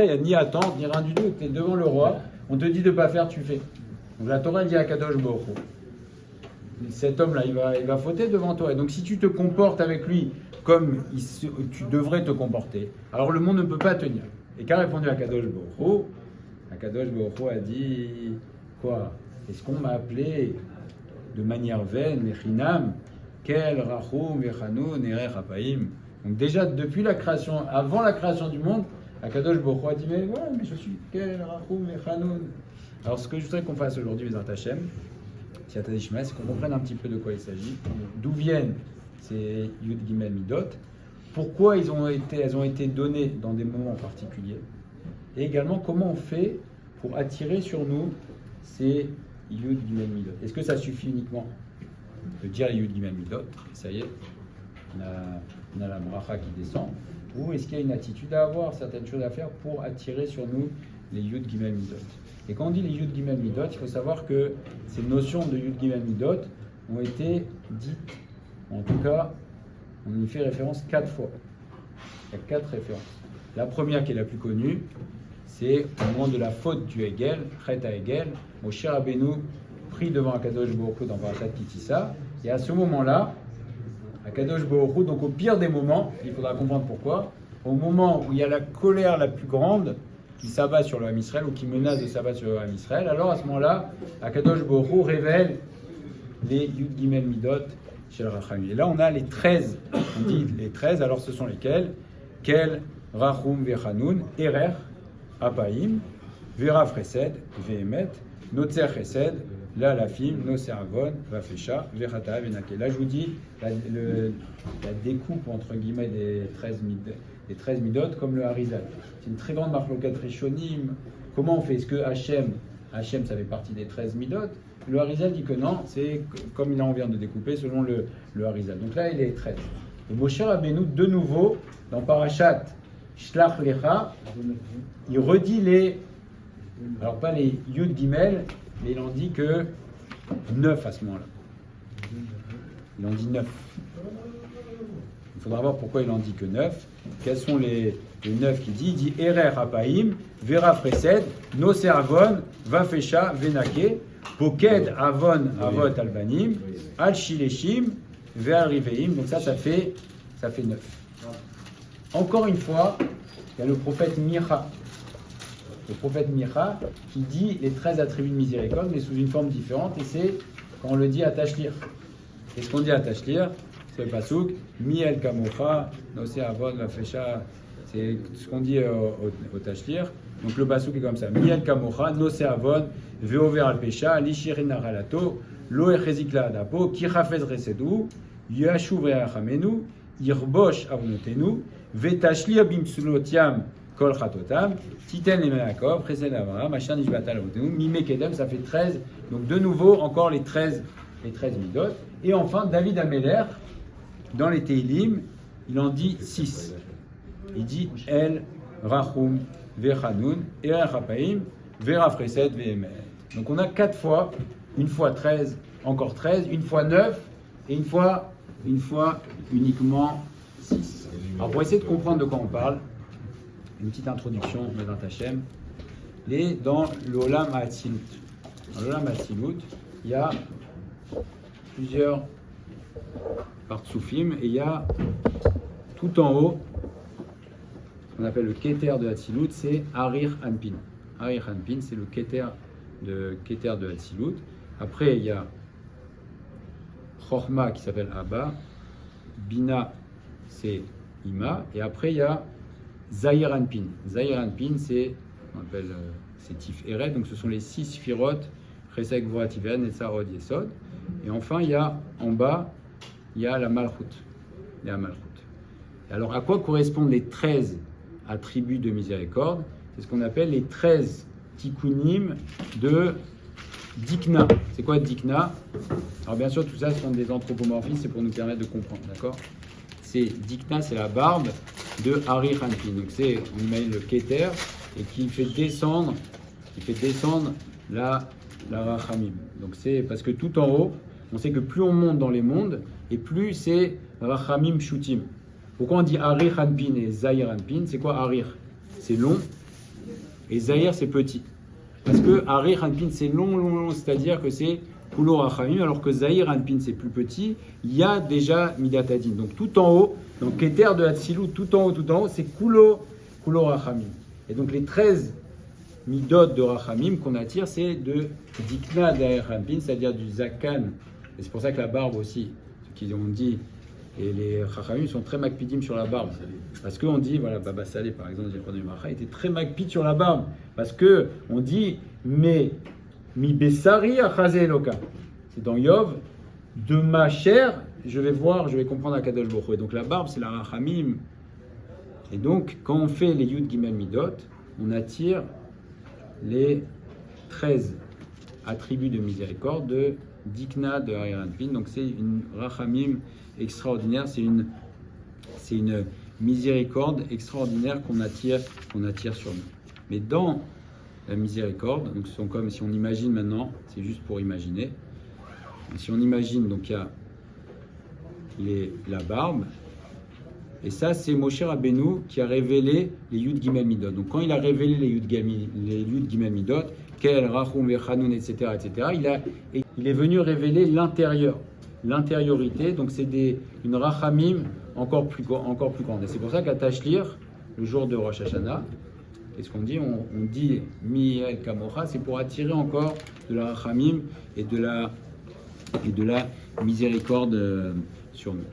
Il n'y a ni attente, ni rien du tout. Tu es devant le roi, on te dit de ne pas faire, tu fais. Donc la Torah dit à Kadosh Baruch Hu, cet homme-là, il va fauter devant toi. Et donc si tu te comportes avec lui comme tu devrais te comporter, alors le monde ne peut pas tenir. Et qu'a répondu Akadosh Baruch Hu? Akadosh Baruch Hu a dit quoi? Est-ce qu'on m'a appelé de manière vaine, Mechinam, Kel Rachum Vechanoun Erer Hapaim? Donc déjà depuis la création, avant la création du monde, Akadosh Baruch Hu a dit mais voilà, mais je suis Kel Rachum Vechanoun. Alors ce que je voudrais qu'on fasse aujourd'hui, Bezrat Hashem, c'est qu'on comprenne un petit peu de quoi il s'agit, d'où viennent ces Yud Gimel Midot, pourquoi elles ont été données dans des moments particuliers, et également comment on fait pour attirer sur nous ces Yud Gimel Midot. Est-ce que ça suffit uniquement de dire les Yud Gimel Midot, ça y est, on a la bracha qui descend, ou est-ce qu'il y a une attitude à avoir, certaines choses à faire pour attirer sur nous les Yud Gimel Midot? Et quand on dit les Yud Gimel Midot, il faut savoir que ces notions de Yud Gimel Midot ont été dites, en tout cas, on y fait référence 4 fois. Il y a 4 références. La première, qui est la plus connue, c'est au moment de la faute du Hegel, Chet HaHegel, Moshe Rabbeinu prie devant Akadosh Baruch Hu dans Parashat Ki Tisa. Et à ce moment-là, Akadosh Baruch Hu, donc au pire des moments, il faudra comprendre pourquoi, au moment où il y a la colère la plus grande qui s'abat sur le Ham Israël ou qui menace de s'abattre sur le Ham Israël, alors à ce moment-là, Akadosh Baruch Hu révèle les Yud Gimel Midot chez le Rachamim. Et là, on a les 13. On dit les 13, alors ce sont lesquels? Kel, Rachum, Vechanoun, Erer, Apaim, Verav Chesed, Vehemet, Notzer Chesed, La Lafim, Noser Avon, Vafesha, Vechata, Venake. Là, je vous dis la découpe entre guillemets des 13 midot comme le Harizal. C'est une très grande marloquette Rishonim. Comment on fait? Est-ce que Hachem, ça fait partie des 13 midot? Le Harizal dit que non, c'est comme il en vient de découper selon le Harizal. Donc là, il est 13. Et Moshe Rabbeinu, de nouveau, dans Parashat Shlach Lecha, il redit alors pas les Yud Gimel, mais il en dit que 9 à ce moment-là. Il en dit 9. Il faudra voir pourquoi il en dit que 9. Quels sont les 9 qu'il dit? Il dit Erer Hapaim, Vera Fresed, Noser Avon, Vafesha, Venake, Poked Avon Avot Albanim, Al Shileshim, Ve'al Riveim. Donc ça fait 9. Encore une fois, il y a le prophète Micha. Le prophète Micha qui dit les 13 attributs de miséricorde, mais sous une forme différente, et c'est quand on le dit à Tashlir. Qu'est-ce qu'on dit à Tashlir? C'est le pasouk, Miel Kamocha, Noser Avon Vafesha. C'est ce qu'on dit au Tashlir. Donc le pasouk est comme ça. Miel Kamocha, Noser Avon, Veover al Pesha, Lishirin Naralato, Lo Echezik la Adapo, Kichafez Resedou, Yashuv Reachamenu, Irbosh Avnotenu, Vetashlir Bimsulotiam Kol Chatotam, Titen Lemenakov, Chesed Avraham, Machin Nishbatal Avnotenu, Mime Kedem, ça fait 13. Donc de nouveau, encore les 13 midot. Et enfin, David Ameler, dans les Teilim, il en dit 6. Il dit El, Rachum, Vechanoun, Erer Hapaim, Verav Chesed, Vehemet. Donc on a 4 fois, une fois 13, encore 13, une fois 9, et une fois uniquement 6. Alors pour essayer de comprendre de quoi on parle, une petite introduction, Bezrat Hashem, dans l'Olam HaAtzilut. Dans l'Olam HaAtzilut, il y a plusieurs partsoufim, et il y a tout en haut, ce qu'on appelle le Keter de Hatzilut, c'est Arir Anpin. Arir Anpin, c'est le Keter de Hatzilut. Après, il y a Chochma qui s'appelle Abba, Bina, c'est Ima, et après, il y a Zahir Anpin. Zahir Anpin, c'est Tif Eret, donc ce sont les 6 Sphirot, Chesed, Gvura, Tivean, Netzar, Hod, Yesod. Et enfin, il y a en bas, il y a la Malchut. Alors, à quoi correspondent les 13 attributs de miséricorde? C'est ce qu'on appelle les 13 tikkunim de Dikna. C'est quoi Dikna? Alors, bien sûr, tout ça, ce sont des anthropomorphismes, c'est pour nous permettre de comprendre, d'accord? Dikna, c'est la barbe de Hari Hanpin. Donc, on imagine le Keter, et qui fait descendre la Rachamim. Donc, c'est parce que tout en haut, on sait que plus on monte dans les mondes, et plus c'est Rachamim Shutim. Pourquoi on dit Arir Hanpin et Zahir Hanpin? C'est quoi Arir? C'est long, et Zahir c'est petit. Parce que Harir Anpin c'est long, c'est-à-dire que c'est Kulo Rachamim, alors que Zahir Anpin c'est plus petit, il y a déjà Midat Adin. Donc tout en haut, dans Keter de Hatzilut, tout en haut, c'est Kulo Rachamim. Et donc les 13 Midot de Rachamim qu'on attire, c'est de Dikna d'Harir Anpin, c'est-à-dire du Zakan. Et c'est pour ça que la barbe aussi, ce qu'ils ont dit, et les Rachamim sont très makpidim sur la barbe. Parce qu'on dit, voilà, Baba Saleh par exemple, était très makpid sur la barbe. Parce qu'on dit, mais mi besari achaze eloka. C'est dans Yov, de ma chair, je vais comprendre Akadosh Baruch Hu. Et donc la barbe, c'est la Rachamim. Et donc, quand on fait les Yud Gimel Midot, on attire les 13 attributs de miséricorde de Dikna de Harir Anpin. Donc c'est une Rachamim extraordinaire, c'est une miséricorde extraordinaire qu'on attire sur nous. Mais dans la miséricorde, donc ce sont comme si on imagine maintenant, c'est juste pour imaginer. Si on imagine, donc il y a la barbe, et ça c'est Moshe Rabbeinu qui a révélé les Yud Gimel Midot. Donc quand il a révélé les Yud Gimel Midot, Kel, Rachum, Vechanoun, etc., il est venu révéler l'intériorité, donc c'est une Rachamim encore plus grande. Et c'est pour ça qu'à Tashlir, le jour de Rosh Hashanah, qu'est-ce qu'on dit? On dit Mi'el Kamocha, c'est pour attirer encore de la Rachamim et de la miséricorde sur nous.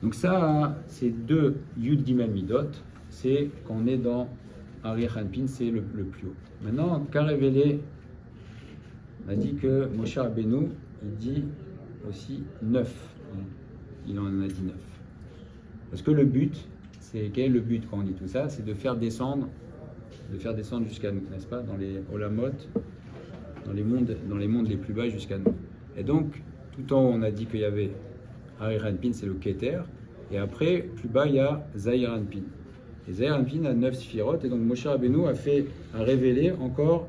Donc ça, c'est deux Yud Gimel Midot, c'est quand on est dans Harir Anpin, c'est le plus haut. Maintenant, qu'a révélé, on a dit que Moshe Rabbeinu, il dit aussi 9. Il en a dit 9. Parce que le but, quel est le but quand on dit tout ça? C'est de faire descendre jusqu'à nous, n'est-ce pas? Dans les Olamot, dans les mondes les plus bas jusqu'à nous. Et donc, tout en haut, on a dit qu'il y avait Harir Anpin, c'est le Keter, et après, plus bas, il y a Zahir Anpin. Et Zahir Anpin a 9 sphirotes, et donc Moshe Rabbeinu a révélé encore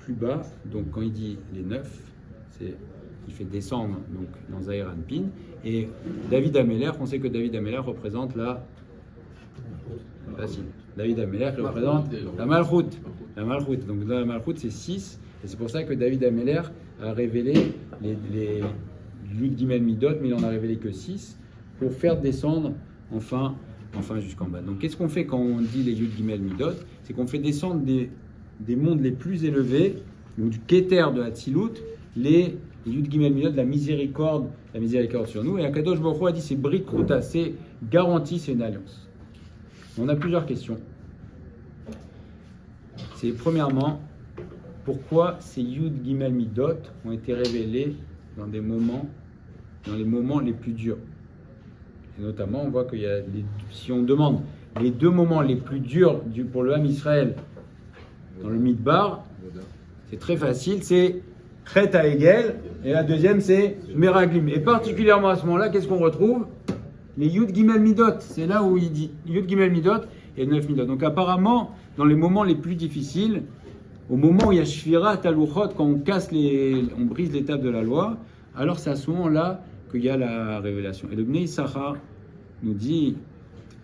plus bas, donc quand il dit les 9, il fait descendre donc, dans Zahir Anpin, et David Améler, on sait que David Améler représente David Améler représente la Malchut. Donc dans la Malchut, c'est 6, et c'est pour ça que David Améler a révélé les Yud Gimel Midot, mais il en a révélé que 6, pour faire descendre enfin jusqu'en bas. Donc qu'est-ce qu'on fait quand on dit les Yud Gimel Midot? C'est qu'on fait descendre des mondes les plus élevés, donc du Keter de Hatzilut, les Yud Gimel Midot, la miséricorde sur nous. Et Akadosh Baruch Hu a dit c'est Brit Kruta, c'est garanti, c'est une alliance. On a plusieurs questions. C'est premièrement, pourquoi ces Yud Gimel Midot ont été révélés dans les moments les plus durs? Et notamment, on voit qu'il y a, si on demande les 2 moments les plus durs pour le Ham Israël dans le Midbar, c'est très facile, c'est Chet HaEgel, et la deuxième c'est Meraglim. Et particulièrement à ce moment-là, qu'est-ce qu'on retrouve? Les Yud Gimel Midot, c'est là où il dit Yud Gimel Midot et 9 Midot. Donc apparemment, dans les moments les plus difficiles, au moment où il y a Shvira Taluchot, quand on brise les tables de la loi, alors c'est à ce moment-là qu'il y a la révélation. Et le Bnei Issachar nous dit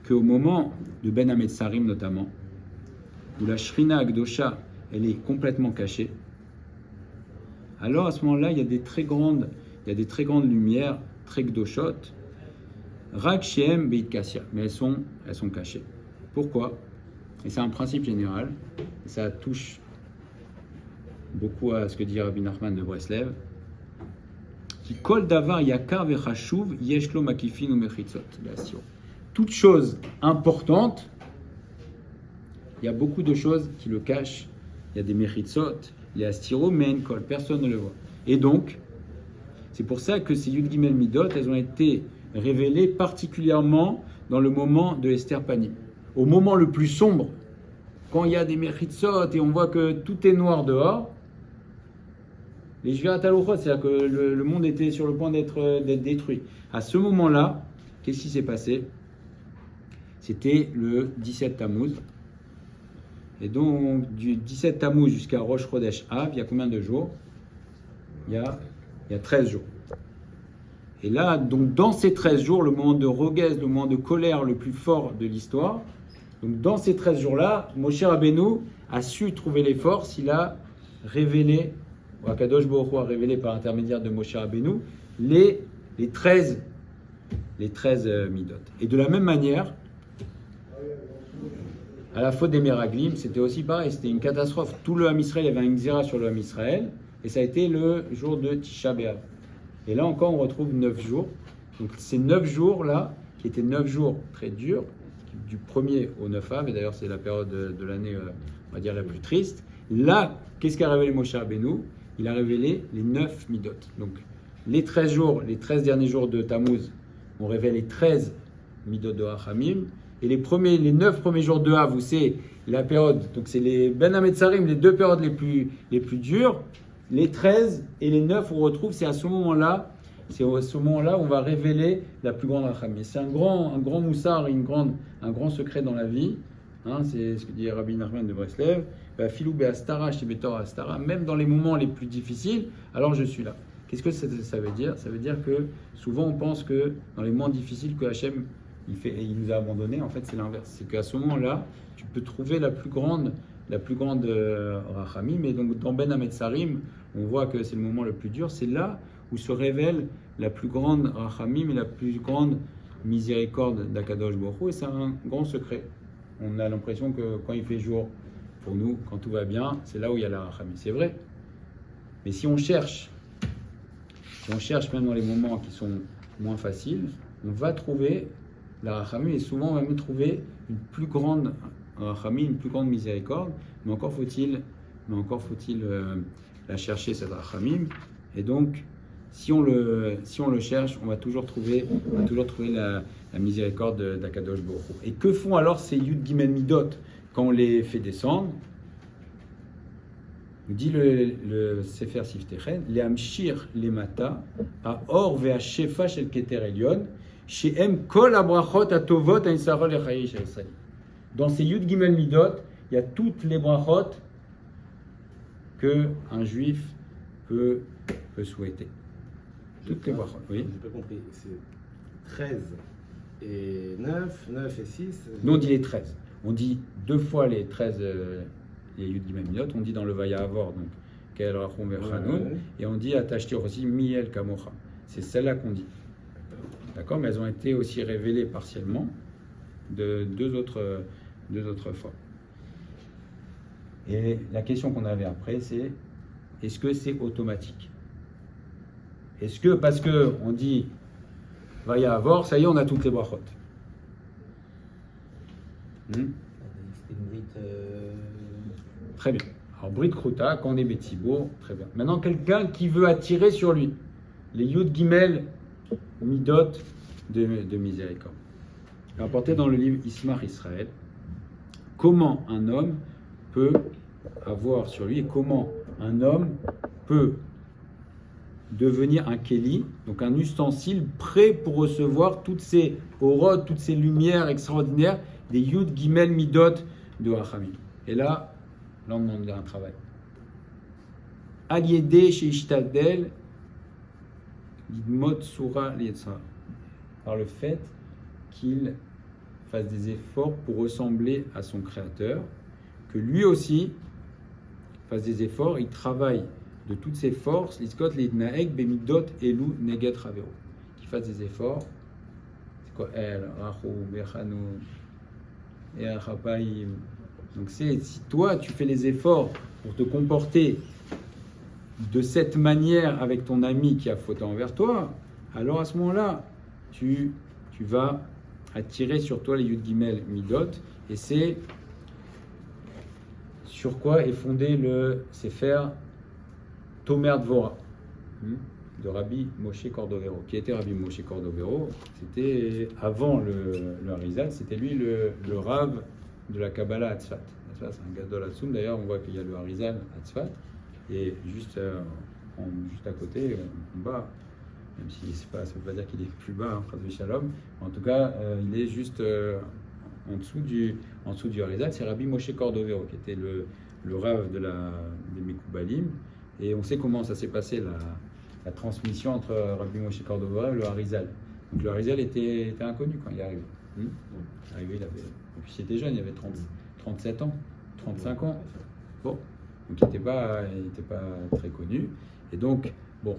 qu'au moment de Ben Hametzarim notamment, où la Shrina Agdosha, elle est complètement cachée, alors à ce moment-là, il y a des très grandes lumières, très gdoshot, Rak Shem Beit Kassia, mais elles sont cachées. Pourquoi? Et c'est un principe général, et ça touche beaucoup à ce que dit Rabbi Nachman de Breslev, qui kol davar yakar vechashuv yeshlo makifin ou mechitzot. Toute chose importante, il y a beaucoup de choses qui le cachent. Il y a des mechitzot, il y a astiro, mais en kol, personne ne le voit. Et donc, c'est pour ça que ces Yud Gimel Midot, elles ont été révélées particulièrement dans le moment de Esther Panim. Au moment le plus sombre, quand il y a des mechitzot et on voit que tout est noir dehors, les Shvirat Haluchot, c'est-à-dire que le monde était sur le point d'être détruit. À ce moment-là, qu'est-ce qui s'est passé? C'était le 17 Tammuz. Et donc, du 17 Tammuz jusqu'à Rosh Chodesh Av, il y a combien de jours? Il y a 13 jours. Et là, donc, dans ces 13 jours, le moment de Rogez, le moment de colère le plus fort de l'histoire, Donc dans ces 13 jours-là, Moshe Rabbeinu a su trouver les forces, il a révélé, ou Akadosh Baruch Hu a révélé par intermédiaire de Moshe Rabbeinu, les 13 midot. Et de la même manière, à la faute des Meraglim, c'était aussi pareil, c'était une catastrophe. Tout le Ham Israël, il y avait un Xéra sur le Ham Israël, et ça a été le jour de Tisha B'Av. Et là encore, on retrouve 9 jours. Donc ces 9 jours-là, qui étaient 9 jours très durs, du 1er au 9 av, et d'ailleurs c'est la période de l'année, on va dire, la plus triste. Là, qu'est-ce qu'a révélé Moshe Rabbeinu? Il a révélé les 9 midot. Donc les 13 jours, les 13 derniers jours de Tammuz, on révèle les 13 midot de Rachamim, et les 9 premiers jours de Av, c'est la période, donc c'est les Ben Hametzarim, les 2 périodes les plus dures, les 13 et les 9 on retrouve, c'est à ce moment-là où on va révéler la plus grande Rachamim. C'est un grand moussard, un grand secret dans la vie. C'est ce que dit Rabbi Nachman de Breslev. Filou be'astara, shebetor astara. Même dans les moments les plus difficiles, alors je suis là. Qu'est-ce que ça veut dire? Ça veut dire que souvent on pense que dans les moments difficiles que Hachem il nous a abandonnés, en fait c'est l'inverse. C'est qu'à ce moment-là, tu peux trouver la plus grande Rachamim. Et donc dans Ben Hametzarim, on voit que c'est le moment le plus dur. C'est là où se révèle la plus grande Rachamim et la plus grande miséricorde d'Akadosh Baruch Hu. Et c'est un grand secret. On a l'impression que quand il fait jour, pour nous, quand tout va bien, c'est là où il y a la Rachamim. C'est vrai. Mais si on cherche même dans les moments qui sont moins faciles, on va trouver la Rachamim, et souvent on va même trouver une plus grande Rachamim, une plus grande miséricorde, mais encore faut-il la chercher, cette Rachamim. Et donc, si on le cherche, on va toujours trouver la miséricorde d'Akadosh Baruch Hu. Et que font alors ces Yud Gimel Midot quand on les fait descendre? Nous dit le Sefer Siftechen, les Amshir les Mata, à Or ve Shefa shel Keter Elyon, she'em kol abrachot atovot ha'isarol lechayi shel Israël. Dans ces Yud Gimel Midot, il y a toutes les brachot que un juif peut souhaiter. Toutes les brachot. Oui. J'ai pas compris. C'est 13 et 9, 9 et 6. Nous on dit les 13. On dit 2 fois les 13. Les Yud Gimel Midot, on dit dans le Vaya Avor, donc Kel Rachum Vechanoun, et on dit Atashtir aussi Miel Kamocha. C'est celle-là qu'on dit. D'accord, mais elles ont été aussi révélées partiellement de deux autres fois. Et la question qu'on avait après, c'est est-ce que c'est automatique? Est-ce que parce que on dit Vaya Avor, ça y est, on a toutes les brachot? C'était une brite. Très bien. Alors, Brit Kruta, quand on est Betsibo, très bien. Maintenant, quelqu'un qui veut attirer sur lui les Yud Gimel Midot de miséricorde. Rapporté dans le livre Ismar Israël, comment un homme peut avoir sur lui et comment un homme peut devenir un Kéli, donc un ustensile prêt pour recevoir toutes ces orodes, toutes ces lumières extraordinaires des Yud Gimel Midot de Rachamim. Et là on demande un travail. Aliédé chez Ishtadel, Lidmot Sura Lietzra. Par le fait qu'il fasse des efforts pour ressembler à son Créateur, que lui aussi fasse des efforts, il travaille de toutes ses forces, Liskot Lidnaek Bemidot Elu Neget Ravero. Qu'il fasse des efforts. C'est quoi? El, Rachou, Bechanu, et Achapaim. Donc si toi tu fais les efforts pour te comporter de cette manière avec ton ami qui a fauté envers toi, alors à ce moment-là, tu vas attirer sur toi les Yud Gimel Midot, et c'est sur quoi est fondé le Sefer Tomer Dvora de Rabbi Moshe Cordovero. Qui était Rabbi Moshe Cordovero? C'était avant le Harizal, c'était lui le Rav de la Kabbalah à Tzfat. C'est un gadol Atsoum. D'ailleurs, on voit qu'il y a le Harizal à Tzfat. Et juste à côté, en bas, même si ça ne veut pas dire qu'il est plus bas, Chas Shalom, en tout cas, il est juste en dessous du Harizal. C'est Rabbi Moshe Cordovero, qui était le Rav des Mekoubalim. Et on sait comment ça s'est passé, la transmission entre Rabbi Moshe Cordovero et le Harizal. Donc le Harizal était inconnu quand il est arrivé. Il est arrivé, il avait En plus, il était jeune, il avait 37 ans, 35 ans. Bon, donc il n'était pas très connu. Et donc, bon,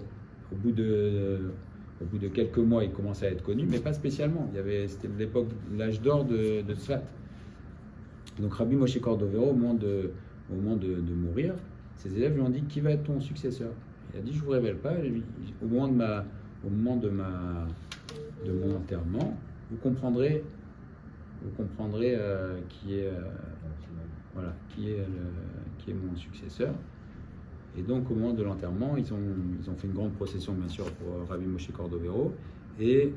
au bout de quelques mois, il commençait à être connu, mais pas spécialement. C'était l'époque, l'âge d'or de Tzfat. Donc Rabbi Moshe Cordovero, au moment de mourir, ses élèves lui ont dit qui va être ton successeur. Il a dit je vous révèle pas. Au moment de mon enterrement, vous comprendrez qui est mon successeur. Et donc au moment de l'enterrement, ils ont fait une grande procession bien sûr pour Rabbi Moshe Cordovero et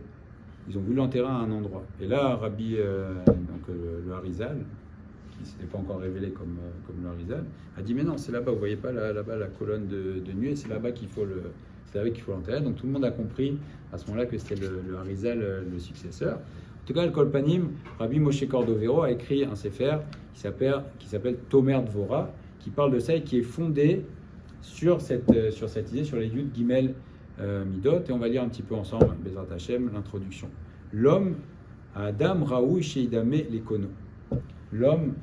ils ont voulu l'enterrer à un endroit. Et là, Rabbi le Harizal, qui ne s'était pas encore révélé comme le Harizal, a dit mais non, c'est là-bas, vous voyez pas là-bas la colonne de nuée, c'est là-bas qu'il faut l'enterrer. Donc tout le monde a compris à ce moment-là que c'était le Harizal le successeur. En tout cas, le Kolpanim, Rabbi Moshe Cordovero a écrit un sefer qui s'appelle Tomer Dvora, qui parle de ça et qui est fondé sur cette idée, sur les Yud Gimel Midot. Et on va lire un petit peu ensemble, Bezrat Hashem, l'introduction. L'homme, Adam Raoui Sheidame Lekono. L'homme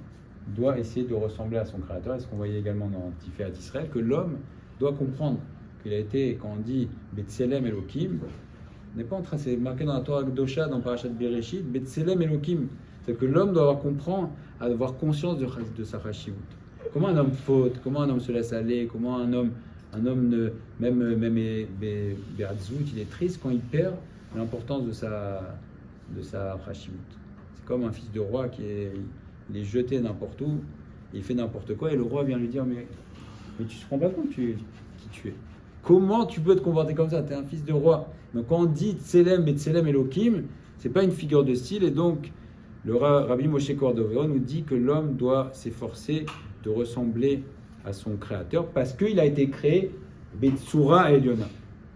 doit essayer de ressembler à son créateur. Et ce qu'on voyait également dans Tiferet Israël, que l'homme doit comprendre qu'il a été, quand on dit Betselem Elohim, on n'est pas en train, c'est marqué dans la Torah Gdosha, dans Parashat Bereshit, Betselem Elohim. C'est-à-dire que l'homme doit avoir conscience de sa Chashivut. Comment un homme faute, comment un homme se laisse aller, comment un homme même Be'atzvut, il est triste quand il perd l'importance de sa Chashivut. C'est comme un fils de roi il est jeté n'importe où, il fait n'importe quoi, et le roi vient lui dire mais tu te rends pas compte qui tu es. Comment tu peux te comporter comme ça? Tu es un fils de roi. Donc quand on dit Tselem Betselem Elohim, c'est pas une figure de style, et donc le Rabbi Moshe Cordovero nous dit que l'homme doit s'efforcer de ressembler à son créateur parce qu'il a été créé Betsura Eliona.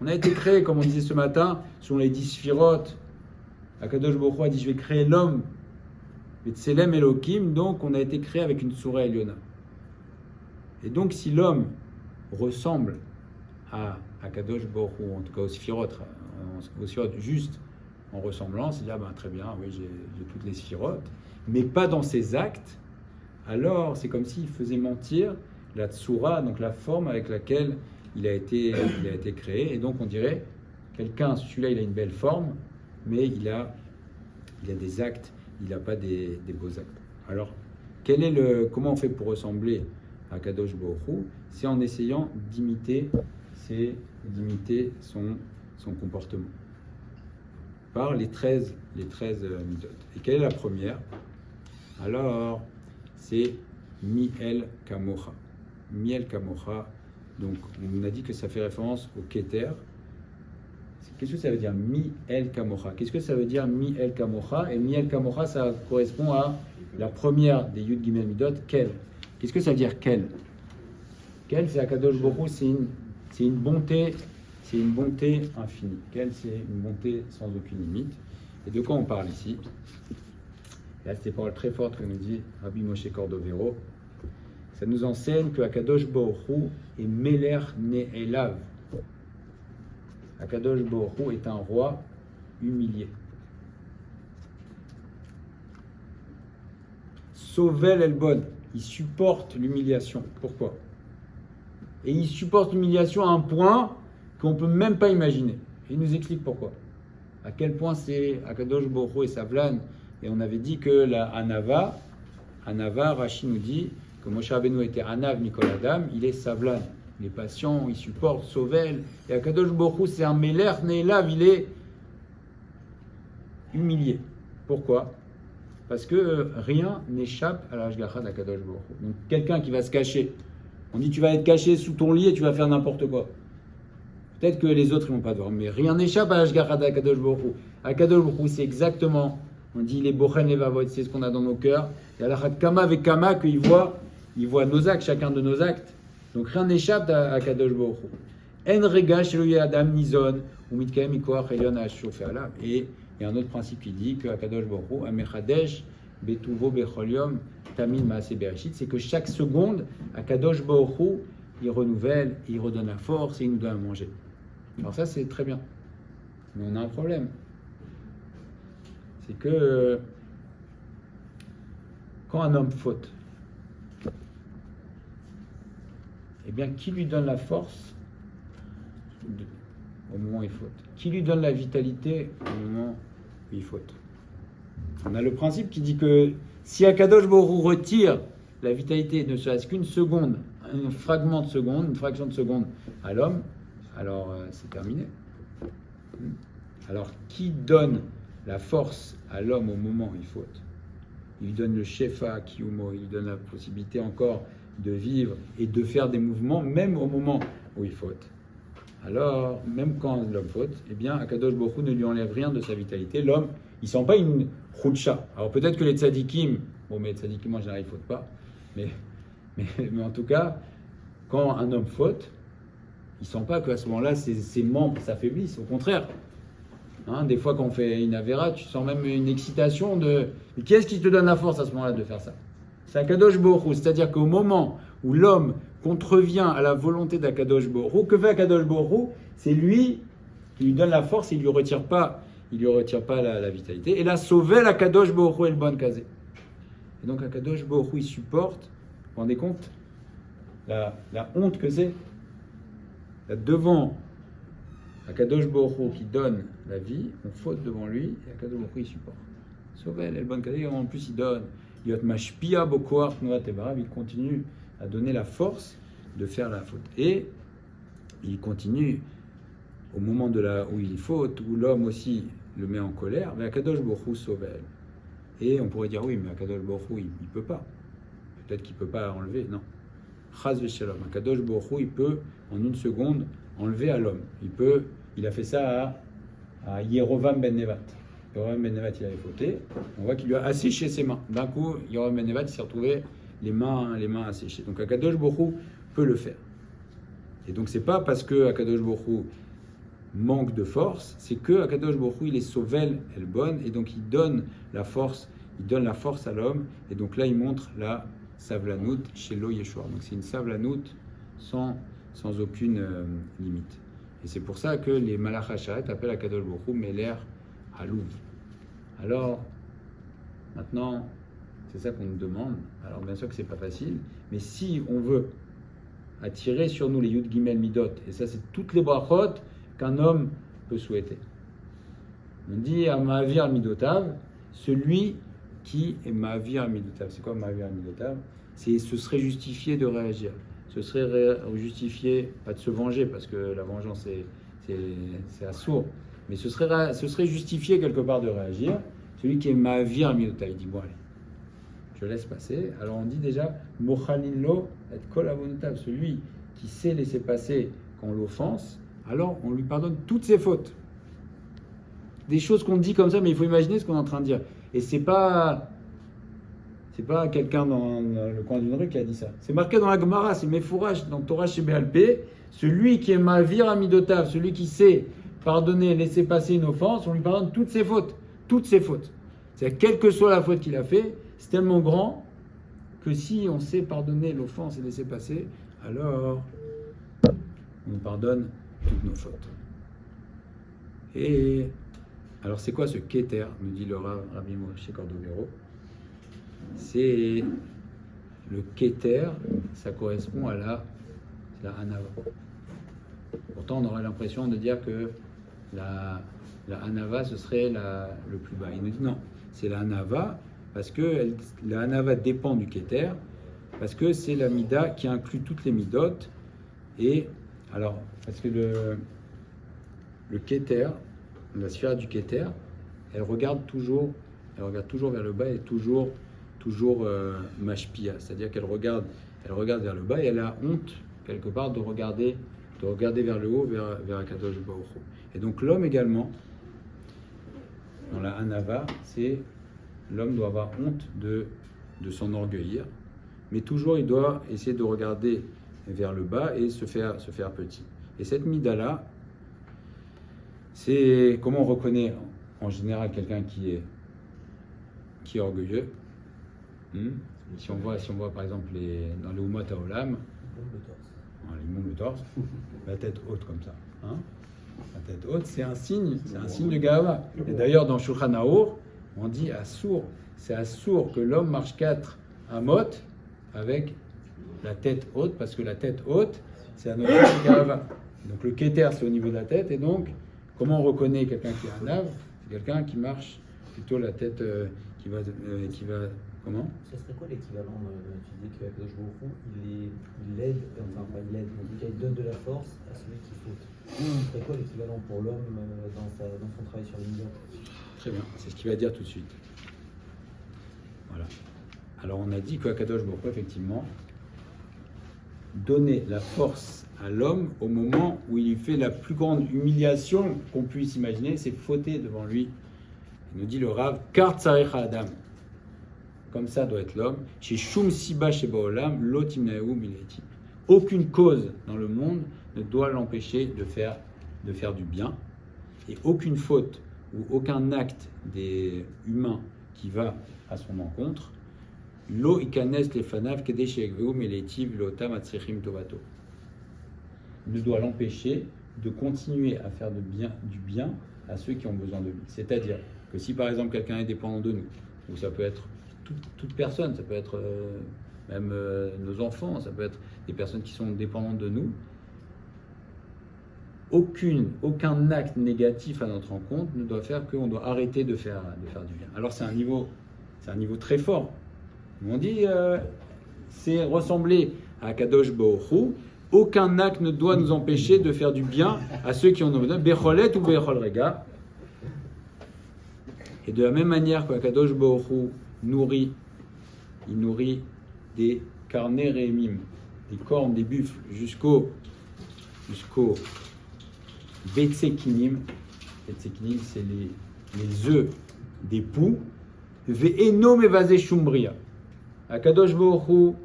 On a été créé, comme on disait ce matin, selon les 10 sphirotes. Akadosh Baruch Hu a dit je vais créer l'homme Betselem Elohim, donc on a été créé avec une Tsura Eliona. Et donc si l'homme ressemble à Akadosh Baruch Hu, en tout cas aux sphirotes, juste en ressemblant, c'est dire très bien, oui j'ai toutes les sphirotes, mais pas dans ses actes, alors c'est comme s'il faisait mentir la tsura, donc la forme avec laquelle il a été créé, et donc on dirait celui-là il a une belle forme, mais il a des actes, il n'a pas des beaux actes. Alors comment on fait pour ressembler à Kadosh Baruch Hu? C'est en essayant d'imiter son comportement par les 13 midot. Et quelle est la première? Alors, c'est Miel Kamocha. Miel Kamocha, donc on a dit que ça fait référence au Keter. Qu'est-ce que ça veut dire Miel Kamocha? Qu'est-ce que ça veut dire Miel Kamocha? Et Miel Kamocha, ça correspond à la première des Yud Gimel Midot, Kel. Qu'est-ce que ça veut dire Kel? Kel, c'est Akadosh Baruch Hu, c'est une bonté. C'est une bonté infinie. Quelle c'est une bonté sans aucune limite. Et de quoi on parle ici? Là, c'est des paroles très fortes que nous dit Rabbi Moshe Cordovero. Ça nous enseigne que Akadosh Baruch Hu est Meler Ne'elav. Akadosh Baruch Hu est un roi humilié. Sovel Elbon, il supporte l'humiliation. Pourquoi? Et il supporte l'humiliation à un point qu'on ne peut même pas imaginer. Et il nous explique pourquoi. À quel point c'est Akadosh Baruch Hu et Savlan. Et on avait dit que la Anava, Rashi nous dit que Moshe Rabbeinu était Anav Mikol Adam, il est Savlan. Il est patient, il supporte, Sovel. Et Akadosh Baruch Hu, c'est un Meler Ne'elav, il est humilié. Pourquoi? Parce que rien n'échappe à la Hashgacha d'Akadosh Baruch Hu. Donc quelqu'un qui va se cacher, on dit tu vas être caché sous ton lit et tu vas faire n'importe quoi. Peut-être que les autres ne vont pas voir, mais rien n'échappe à l'Ashgacha d'Akadosh Baruch Hu. Akadosh Baruch Hu, c'est exactement, on dit les bochen levavot, c'est ce qu'on a dans nos cœurs. Il y a la kama avec kama qu'il voit nos actes, chacun de nos actes. Donc rien n'échappe à Akadosh Baruch Hu. En rega shelo adam nizon ou mitkaem ikoach elyon ha'ashuf alav. Et il y a un autre principe qui dit que Akadosh Baruch Hu amechadesh betuvo bechol yom tamin maaseh bereshit, c'est que chaque seconde Akadosh Baruch Hu il renouvelle, il redonne la force et il nous donne à manger. Alors ça c'est très bien, mais on a un problème, c'est que quand un homme faute, eh bien, qui lui donne la force au moment où il faute? Qui lui donne la vitalité au moment où il faute? On a le principe qui dit que si Akadosh Baruch Hu retire la vitalité ne serait-ce qu'une seconde, un fragment de seconde, une fraction de seconde à l'homme, alors c'est terminé. Alors qui donne la force à l'homme au moment où il faute? Il lui donne le shefa, kiyumo, il lui donne la possibilité encore de vivre et de faire des mouvements même au moment où il faute. Alors, même quand l'homme faute, eh bien, Akadosh Baruch Hu ne lui enlève rien de sa vitalité. L'homme, il ne sent pas une khoudsha. Alors peut-être que les tzadikim, bon, mais les tzadikim en général, ils ne fautent pas, mais en tout cas, quand un homme faute, il ne sent pas qu'à ce moment-là, ses membres s'affaiblissent. Au contraire, hein, des fois, quand on fait une avéra, tu sens même une excitation de... Mais qui est-ce qui te donne la force à ce moment-là de faire ça? C'est Akadosh Baruch Hu. C'est-à-dire qu'au moment où l'homme contrevient à la volonté d'Akadosh Baruch Hu, que fait Akadosh Baruch Hu? C'est lui qui lui donne la force, il ne lui retire pas la vitalité. Et là, sauver l'Akadosh Baruch Hu et le bon kazé. Et donc Akadosh Baruch Hu, il supporte, vous vous rendez compte, la honte que c'est. Là, devant Akadosh Baruch Hu qui donne la vie, on faute devant lui, et Akadosh Baruch Hu, il supporte. Sauver et le bon kazé, en plus il donne. Yot mashpia bokoar tnuat ebarav, il continue à donner la force de faire la faute. Et il continue au moment où il faute, où l'homme aussi le met en colère, mais Akadosh Baruch Hu sauve. Et on pourrait dire oui, mais Akadosh Baruch Hu, il ne peut pas. Peut-être qu'il ne peut pas enlever. Non. Chaz v'shalom. Akadosh Baruch Hu, il peut en une seconde enlever à l'homme. Il a fait ça à Yerovam ben Nevat. Yerovam ben Nevat, il avait fauté. On voit qu'il lui a asséché ses mains. D'un coup, Yerovam ben Nevat, il s'est retrouvé les mains asséchées. Donc Akadosh Baruch Hu peut le faire. Et donc c'est pas parce que Akadosh Baruch Hu manque de force, c'est que Akadosh Baruch Hu, il est sauvel el bon, et donc il donne la force à l'homme, et donc là il montre la savlanout chez lo Yeshua. Donc c'est une savlanout sans aucune limite. Et c'est pour ça que les Malach HaSharet appellent Akadosh Baruch Hu Meler Halouv. Alors, maintenant, c'est ça qu'on nous demande. Alors bien sûr que c'est pas facile, mais si on veut attirer sur nous les Yud Gimel Midot, et ça c'est toutes les brachot qu'un homme peut souhaiter. On dit à Ma'avir Midotav, celui qui est Ma'avir Midotav. C'est quoi Ma'avir Midotav? Ce serait justifié de réagir. Ce serait justifié, pas de se venger, parce que la vengeance c'est assourd, mais ce serait justifié quelque part de réagir. Celui qui est Ma'avir Midotav, il dit bon allez, je laisse passer. Alors on dit déjà Mochalinlo et Kol Avonotav, celui qui sait laisser passer quand on l'offense, alors on lui pardonne toutes ses fautes. Des choses qu'on dit comme ça, mais il faut imaginer ce qu'on est en train de dire. Et c'est pas quelqu'un dans le coin d'une rue qui a dit ça. C'est marqué dans la Gemara, c'est Mefourash, dans Torah chez BLP. Celui qui est Ma'avir Amidotav, celui qui sait pardonner, laisser passer une offense, on lui pardonne toutes ses fautes. Toutes ses fautes. C'est-à-dire, quelle que soit la faute qu'il a fait, c'est tellement grand que si on sait pardonner l'offense et laisser passer, alors on nous pardonne toutes nos fautes. Et alors c'est quoi ce Keter, me dit le Rabbi Moshe Cordovero? C'est le Keter, ça correspond à la Hanava. Pourtant on aurait l'impression de dire que la Hanava ce serait le plus bas. Il nous dit non, c'est la Hanava parce que la Hanava dépend du Keter, parce que c'est la Mida qui inclut toutes les Midot. Et alors, parce que le Keter, la sphère du Keter, elle regarde toujours vers le bas et toujours mashpia, c'est-à-dire qu'elle regarde vers le bas et elle a honte quelque part de regarder vers le haut, vers Akadosh Baruch Hu. Et donc l'homme également, dans la Hanava, l'homme doit avoir honte de s'enorgueillir, mais toujours il doit essayer de regarder vers le bas et se faire petit. Et cette mida-là, c'est comment on reconnaît en général quelqu'un qui est orgueilleux. Si on voit par exemple dans les Umot HaOlam, il monte le torse, la tête haute comme ça. Hein, la tête haute, c'est un signe de Gahava. Et d'ailleurs dans Shulchan Arour, on dit assour, c'est assour que l'homme marche 4 Amot avec la tête haute, parce que la tête haute, c'est la notion de Gava. Donc le Keter, c'est au niveau de la tête, et donc, comment on reconnaît quelqu'un qui a un Nav? C'est quelqu'un qui marche plutôt la tête qui va. Comment? Ce serait quoi l'équivalent tu dis que Akadosh Baruch Hu, il aide, enfin pas il aide, mais en tout cas il donne de la force à celui qui faute. Ce serait quoi l'équivalent pour l'homme dans son travail sur l'univers? Très bien, c'est ce qu'il va dire tout de suite. Voilà. Alors on a dit qu'Akadosh Baruch Hu, effectivement, donnait la force à l'homme au moment où il lui fait la plus grande humiliation qu'on puisse imaginer, c'est fauter devant lui. Il nous dit le Rav, Kar Tzarecha Adam. Comme ça doit être l'homme. Chez Shum Siba Sheba Olam, Lotimnahu Mileti. Aucune cause dans le monde ne doit l'empêcher de faire du bien. Et aucune faute ou aucun acte des humains qui va à son encontre, Lo Ikanes Lefanav Kedesh Yegveu Meletiv Lotam Atzrichim Tovato, ne doit l'empêcher de continuer à faire du bien à ceux qui ont besoin de lui. C'est-à-dire que si par exemple quelqu'un est dépendant de nous, ou ça peut être toute personne, ça peut être même nos enfants, ça peut être des personnes qui sont dépendantes de nous, aucun acte négatif à notre encontre ne doit faire qu'on doit arrêter de faire du bien. Alors c'est un niveau très fort. On dit c'est ressembler à Kadosh Baruch Hu. Aucun acte ne doit nous empêcher de faire du bien à ceux qui en ont besoin. Becholet ou Bechol Rega. Et de la même manière que Kadosh Baruch Hu il nourrit des carnets rémim, des cornes, des buffles, jusqu'au Betsekinim. Betsekinim, c'est les œufs des poux. Ve'eno mevazeh shum bria. Akadosh Baruch Hu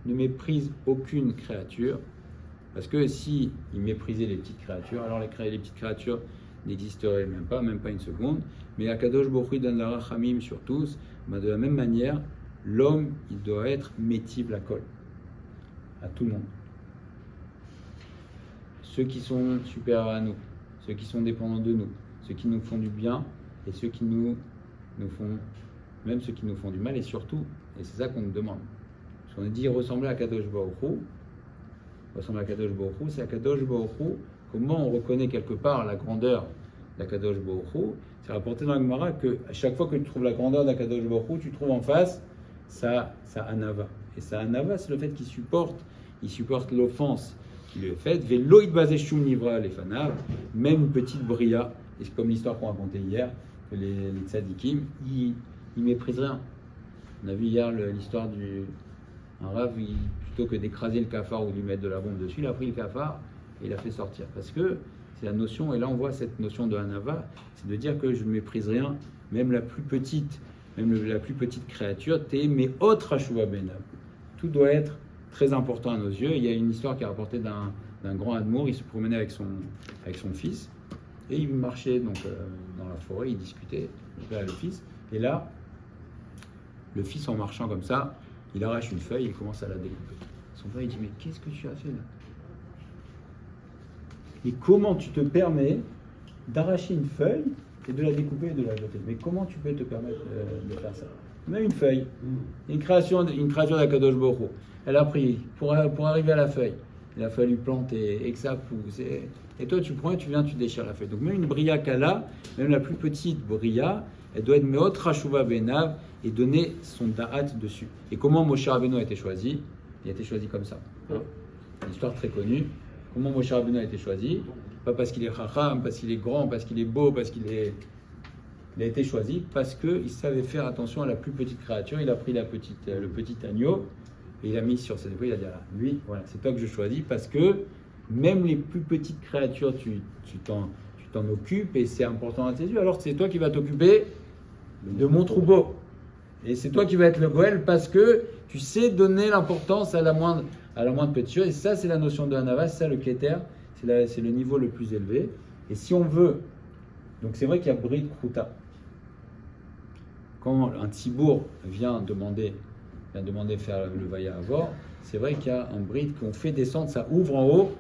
ne méprise aucune créature, parce que si il méprisait les petites créatures, alors les petites créatures n'existeraient même pas une seconde. Mais Akadosh Baruch Hu donne la rachamim sur tous. De la même manière, l'homme, il doit être métiv la colle à tout le monde. Ceux qui sont supérieurs à nous, ceux qui sont dépendants de nous, ceux qui nous font du bien et ceux qui nous font, même ceux qui nous font du mal, et surtout, et c'est ça qu'on nous demande. Parce qu'on a dit ressembler à Kadosh Baruch Hu, c'est à Kadosh Baruch Hu, comment on reconnaît quelque part la grandeur d'Akadosh Baruch Hu. C'est rapporté dans la Gemara que à chaque fois que tu trouves la grandeur d'Akadosh Baruch Hu, tu trouves en face sa anava. Et sa anava, c'est le fait qu'il supporte l'offense qui lui est faite. Velo itbazeh shum nivra lefanav, même une petite bria, et c'est comme l'histoire qu'on racontait hier, que les tzadikim, ils méprisent rien. On a vu hier l'histoire un rav, plutôt que d'écraser le cafard ou de lui mettre de la bombe dessus, il a pris le cafard et il l'a fait sortir. Parce que c'est la notion, et là on voit cette notion de Hanava, c'est de dire que je ne méprise rien, même la plus petite créature, t'es mais autre Hashuva Benav. Tout doit être très important à nos yeux. Il y a une histoire qui est rapportée d'un grand admour, il se promenait avec son fils, et il marchait donc, dans la forêt, il discutait avec le fils, et là, le fils en marchant comme ça, il arrache une feuille, il commence à la découper. Son père il dit, mais qu'est-ce que tu as fait là? Et comment tu te permets d'arracher une feuille et de la découper et de la jeter? Mais comment tu peux te permettre de faire ça? Même une feuille, une créature d'Akadosh Baruch Hu. Elle a pris, pour arriver à la feuille, il a fallu planter et que ça pousse. Et toi, tu prends et tu déchires la feuille. Donc même une bria kala, même la plus petite bria, elle doit être meot rashuva benav et donner son da'at dessus. Et comment Moshe Rabbeinu a été choisi? Il a été choisi comme ça. Une histoire très connue. Comment Moshe Rabbeinu a été choisi? Pas parce qu'il est chacham, parce qu'il est grand, parce qu'il est beau, il a été choisi parce qu'il savait faire attention à la plus petite créature. Il a pris le petit agneau et il a mis sur ses épaules. Il a dit, lui, voilà, c'est toi que je choisis parce que même les plus petites créatures, tu t'en occupes et c'est important à tes yeux. Alors c'est toi qui vas t'occuper de mon troupeau. Et c'est toi qui vas être le goël parce que tu sais donner l'importance à la moindre petite chose. Et ça, c'est la notion de Hanava, c'est ça le Keter, c'est le niveau le plus élevé. Et si on veut, donc c'est vrai qu'il y a Brit Kruta. Quand un Tzibour vient demander faire le Vaya Avor, c'est vrai qu'il y a un Brit qu'on fait descendre, ça ouvre en haut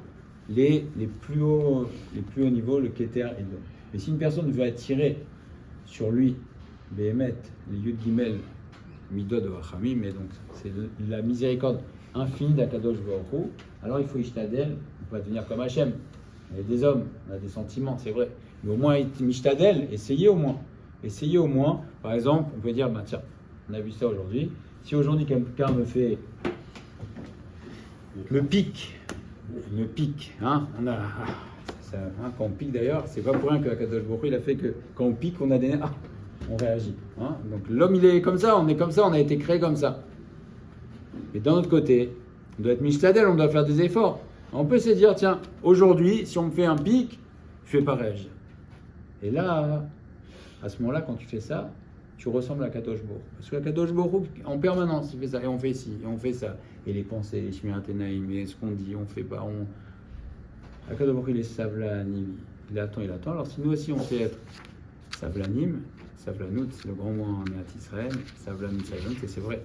les plus hauts niveaux, le Keter et le. Mais si une personne veut attirer sur lui, Béhémet, les Yud Gimel Midot de Rachamim, mais donc c'est la miséricorde infinie d'Akadosh Baruch Hu. Alors il faut Ishtadel, on peut pas devenir comme Hachem. On est des hommes, on a des sentiments, c'est vrai. Mais au moins, Mishtadel, essayez au moins. Essayez au moins. Par exemple, on peut dire, bah, tiens, on a vu ça aujourd'hui. Si aujourd'hui quelqu'un me pique, hein, on a, quand on pique d'ailleurs, c'est pas pour rien que Akadosh Baruch Hu, il a fait que quand on pique, on a des nerfs, on réagit. Hein. Donc l'homme, il est comme ça, on est comme ça, on a été créé comme ça. Mais d'un autre côté, on doit être Mishtadel, on doit faire des efforts. On peut se dire, tiens, aujourd'hui, si on me fait un pic, je ne vais pas réagir. Et là, à ce moment-là, quand tu fais ça, tu ressembles à Kadosh Baruch Hu. Parce que Kadosh Baruch Hu, en permanence, il fait ça, et on fait ci, et on fait ça. Et les pensées, les Shmirat Enaim, et ce qu'on dit, on fait pas, Kadosh Baruch Hu, il est Savlanim, il attend. Alors si nous aussi, on sait être Savlanim, Savlanout, c'est le grand mot en Israël, Savlanout, et c'est vrai.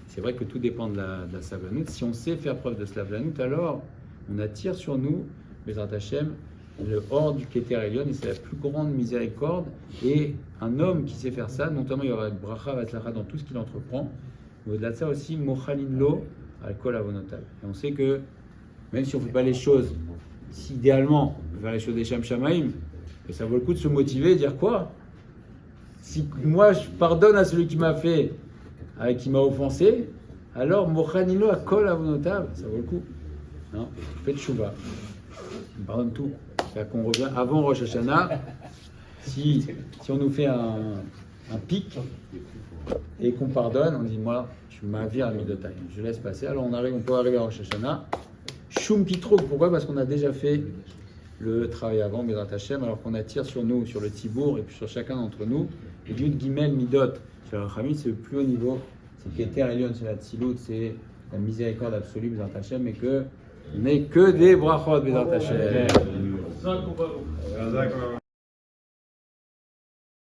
C'est vrai que tout dépend de la Savlanout. Si on sait faire preuve de Savlanout, alors on attire sur nous, Bezrat Hashem, le hors du Keter Elyon, et c'est la plus grande miséricorde. Et un homme qui sait faire ça, notamment il y aura bracha vatzlacha dans tout ce qu'il entreprend. Au-delà de ça aussi, mochalin lo al kol avonotav. Et on sait que même si on ne fait pas les choses, si idéalement on peut faire les choses des Sham Shamaim, ça vaut le coup de se motiver et dire quoi? Si moi je pardonne à celui qui m'a fait, qui m'a offensé, alors mochalin lo al kol avonotav, ça vaut le coup. Non, faites chouva. On pardonne tout. C'est-à-dire qu'on revient avant Rosh Hashanah. Si on nous fait un pic et qu'on pardonne, on dit moi, je m'avire à Midotai, je laisse passer. Alors on peut arriver à Rosh Hashanah. Shum Pitrog, pourquoi? Parce qu'on a déjà fait le travail avant, Bezrat Hashem, alors qu'on attire sur nous, sur le Tibour et puis sur chacun d'entre nous. Et Yud Gimel Midot, sur le Khamid, c'est le plus haut niveau. C'est Keter Elyon, c'est la Tzilut, c'est la miséricorde absolue, Bezrat Hashem, et que n'est que des brachot, Bezrat Hashem.